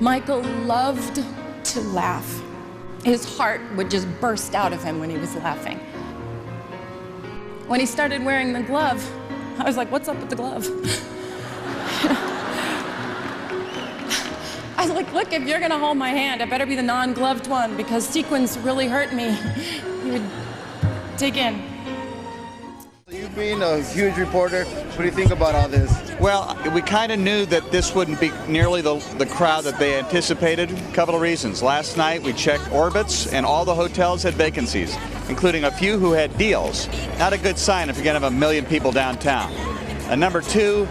Michael loved to laugh. His heart would just burst out of him when he was laughing. When he started wearing the glove, I was like, what's up with the glove? I was like, look, if you're gonna hold my hand, it better be the non-gloved one because sequins really hurt me. He would dig in. You being a huge reporter, what do you think about all this? Well, we kind of knew that this wouldn't be nearly the crowd that they anticipated. A couple of reasons. Last night we checked orbits and all the hotels had vacancies, including a few who had deals. Not a good sign if you're going to have 1 million people downtown. And number two,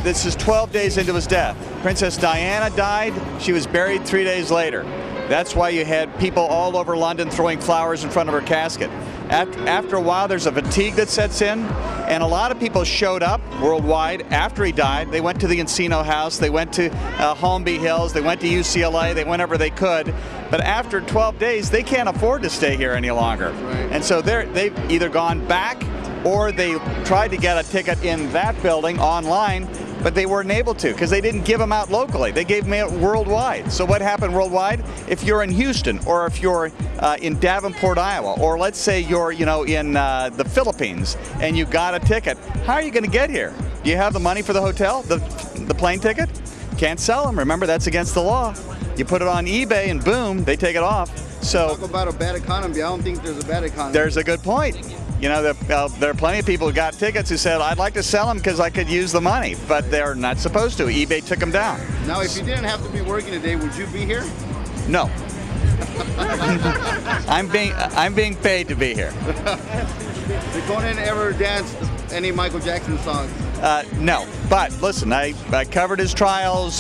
this is 12 days into his death. Princess Diana died. She was buried 3 days later. That's why you had people all over London throwing flowers in front of her casket. After a while, there's a fatigue that sets in, and a lot of people showed up worldwide after he died. They went to the Encino House, they went to Holmby Hills, they went to UCLA, they went wherever they could. But after 12 days, they can't afford to stay here any longer. Right. And so they've either gone back or they tried to get a ticket in that building online, but they weren't able to because they didn't give them out locally. They gave them out worldwide. So what happened worldwide? If you're in Houston or if you're in Davenport, Iowa, or let's say you're in the Philippines and you got a ticket, how are you going to get here? Do you have the money for the hotel, the plane ticket? Can't sell them. Remember, that's against the law. You put it on eBay and boom, they take it off. So talk about a bad economy. I don't think there's a bad economy. There's a good point. You know, there are plenty of people who got tickets who said, I'd like to sell them because I could use the money, but they're not supposed to. eBay took them down. Now, if you didn't have to be working today, would you be here? No. I'm being paid to be here. Did Conan ever dance any Michael Jackson songs? No, but listen, I covered his trials.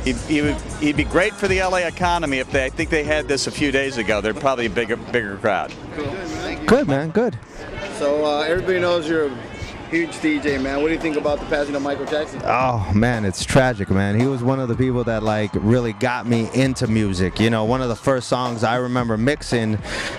He'd be great for the LA economy if I think they had this a few days ago. There'd probably be a bigger crowd. Cool. Good, man, good. So everybody knows you're a huge DJ, man. What do you think about the passing of Michael Jackson? Oh man, it's tragic, man. He was one of the people that like really got me into music. You know, one of the first songs I remember mixing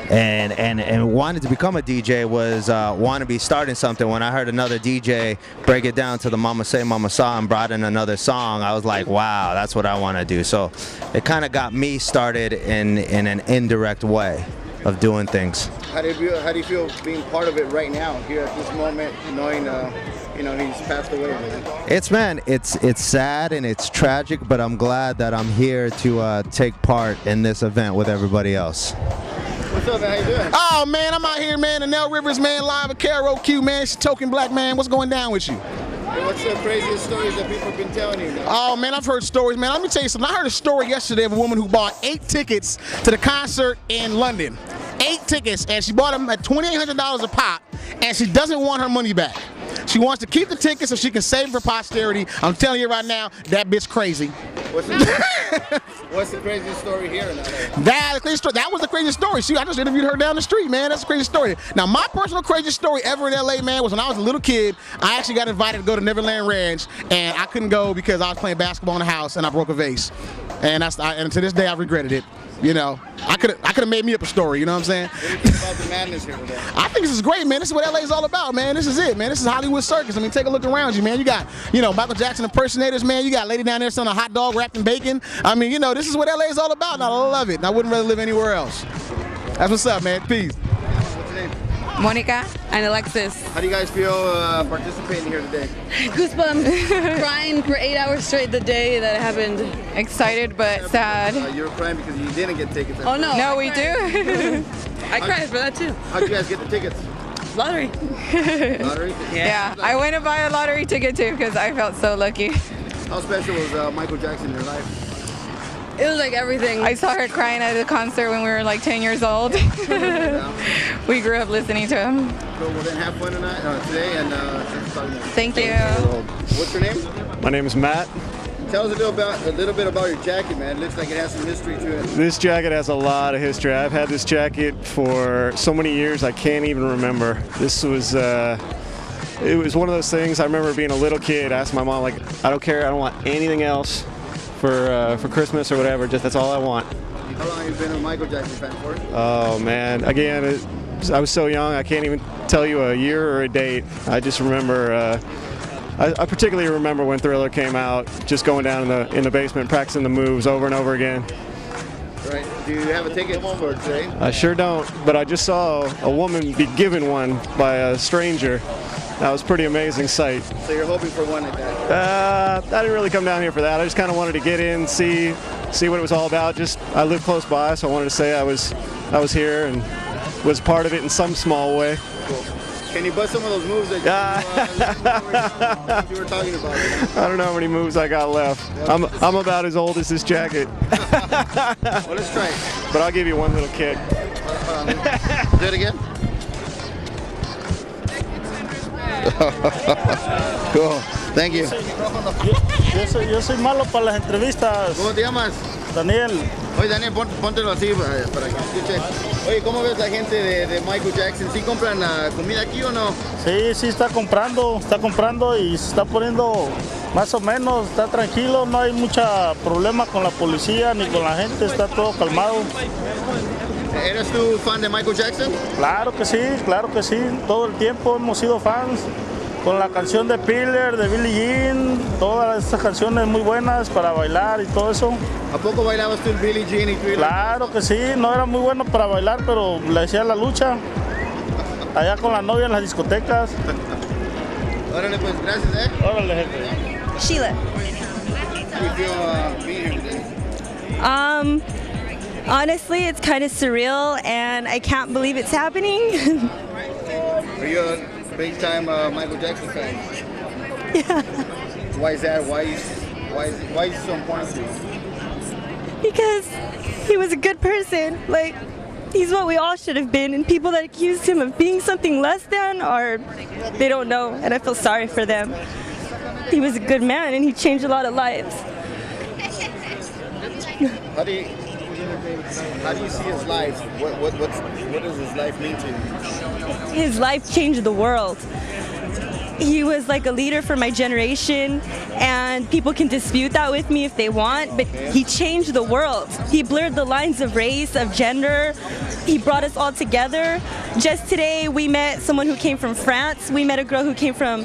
and wanted to become a DJ was "Wanna Be Starting Something." When I heard another DJ break it down to the Mama Say Mama Saw and brought in another song, I was like, wow, that's what I want to do. So it kind of got me started in an indirect way of doing things. How do you feel being part of it right now, here at this moment, knowing he's passed away? It's sad and it's tragic, but I'm glad that I'm here to take part in this event with everybody else. What's up, man? How you doing? Oh man, I'm out here, man. The Nell Rivers, man, live at Karaoke, man. It's Token Black, man. What's going down with you? What's the craziest stories that people have been telling you? Oh man, I've heard stories, man. Let me tell you something. I heard a story yesterday of a woman who bought 8 tickets to the concert in London. 8 tickets, and she bought them at $2,800 a pop, and she doesn't want her money back. She wants to keep the tickets so she can save for posterity. I'm telling you right now, that bitch crazy. What's the craziest story here in LA? That was the craziest story. I just interviewed her down the street, man. That's the craziest story. Now, my personal craziest story ever in LA, man, was when I was a little kid. I actually got invited to go to Neverland Ranch, and I couldn't go because I was playing basketball in the house and I broke a vase. And to this day, I regretted it. You know, I could have made me up a story, you know what I'm saying? What do you think about the madness here today? I think this is great, man. This is what LA is all about, man. This is it, man. This is Hollywood Circus. I mean, take a look around you, man. You got, Michael Jackson impersonators, man. You got a lady down there selling a hot dog wrapped in bacon. I mean, this is what LA is all about, and I love it. And I wouldn't rather live anywhere else. That's what's up, man. Peace. What's your name? Monica and Alexis. How do you guys feel participating here today? Goosebumps. Crying for 8 hours straight the day that it happened. Excited but sad. You were crying because you didn't get tickets. Oh no. No, we do. I cried for that too. How'd you guys get the tickets? Lottery. Lottery? Yeah, I went to buy a lottery ticket too because I felt so lucky. How special was Michael Jackson in your life? It was like everything. I saw her crying at the concert when we were like 10 years old. We grew up listening to him. Well, then have fun today, and thanks for talking to me. Thank you. What's your name? My name is Matt. Tell us a little bit about your jacket, man. It looks like it has some history to it. This jacket has a lot of history. I've had this jacket for so many years I can't even remember. This was it was one of those things. I remember being a little kid, asking my mom, like, I don't care, I don't want anything else for Christmas or whatever, just that's all I want. How long have you been a Michael Jackson fan for? Oh man, again, I was so young I can't even tell you a year or a date. I just remember I particularly remember when Thriller came out, just going down in the basement, practicing the moves over and over again. Right. Do you have a ticket for today? I sure don't, but I just saw a woman be given one by a stranger. That was a pretty amazing sight. So you're hoping for one at that? I didn't really come down here for that. I just kind of wanted to get in, see what it was all about. I live close by, so I wanted to say I was here and was part of it in some small way. Cool. Can you bust some of those moves that you were talking about? I don't know how many moves I got left. I'm about as old as this jacket. Well, let's try it. But I'll give you one little kick. Do it again. Cool. Thank you. Yo soy malo para las entrevistas. ¿Cómo te llamas? Daniel. Oye, Daniel, póntelo así para que escuche. Oye, ¿cómo ves la gente de Michael Jackson? ¿Sí compran comida aquí o no? Sí, está comprando y se está poniendo más o menos, está tranquilo, no hay mucho problema con la policía ni con la gente, está todo calmado. ¿Eres tú fan de Michael Jackson? Claro que sí, todo el tiempo hemos sido fans. Con la canción de Pillar, de Billie Jean, todas estas canciones muy buenas para bailar y todo eso. ¿A poco bailabas tú el Billie Jean y Thriller? Claro que sí, no era muy bueno para bailar, pero le hacía la lucha. Allá con la novia en las discotecas. Órale, pues, gracias, Órale, gente. Sheila. How do you feel being here today? Honestly, it's kind of surreal, and I can't believe it's happening. Are you a big-time Michael Jackson fan? Yeah. Why is that? Why is it so important to you? Because he was a good person. Like, he's what we all should have been, and people that accused him of being something less than they don't know, and I feel sorry for them. He was a good man, and he changed a lot of lives. How do you see his life? What does his life mean to you? His life changed the world. He was like a leader for my generation, and people can dispute that with me if they want, but he changed the world. He blurred the lines of race, of gender. He brought us all together. Just today, we met someone who came from France. We met a girl who came from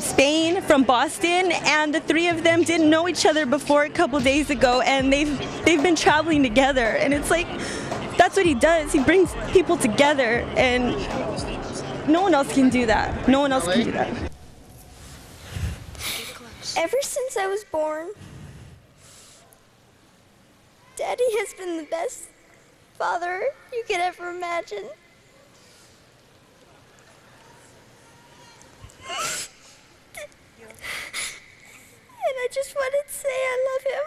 Spain, from Boston, and the three of them didn't know each other before a couple days ago, and they've been traveling together, and it's like, that's what he does. He brings people together, and no one else can do that. No one else can do that. Ever since I was born, Daddy has been the best father you could ever imagine. And I just wanted to say I love him.